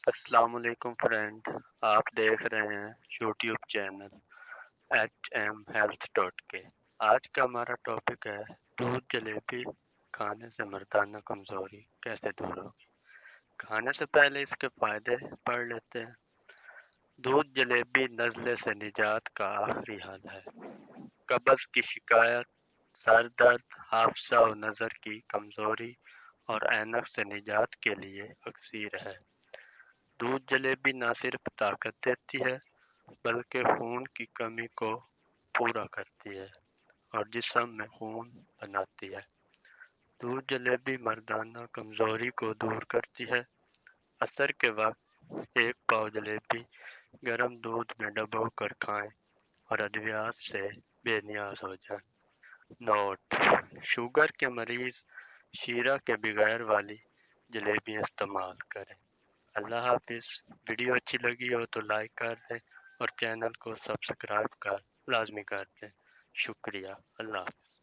السلام علیکم فرینڈ، آپ دیکھ رہے ہیں یوٹیوب چینل HM Health.کے۔ آج کا ہمارا ٹاپک ہے دودھ جلیبی کھانے سے مردانہ کمزوری کیسے دور ہوگی۔ کھانے سے پہلے اس کے فائدے پڑھ لیتے ہیں۔ دودھ جلیبی نزلے سے نجات کا آخری حل ہے۔ قبض کی شکایت، سر درد، حافظہ و نظر کی کمزوری اور اینک سے نجات کے لیے اکسیر ہے۔ دودھ جلیبی نہ صرف طاقت دیتی ہے بلکہ خون کی کمی کو پورا کرتی ہے اور جسم میں خون بناتی ہے۔ دودھ جلیبی مردانہ کمزوری کو دور کرتی ہے۔ عصر کے وقت ایک پاؤ جلیبی گرم دودھ میں ڈبو کر کھائیں اور ادویات سے بے نیاز ہو جائیں۔ نوٹ: شوگر کے مریض شیرہ کے بغیر والی جلیبیاں استعمال کریں۔ اللہ حافظ۔ ویڈیو اچھی لگی ہو تو لائک کر دیں اور چینل کو سبسکرائب لازمی کر دیں۔ شکریہ۔ اللہ حافظ۔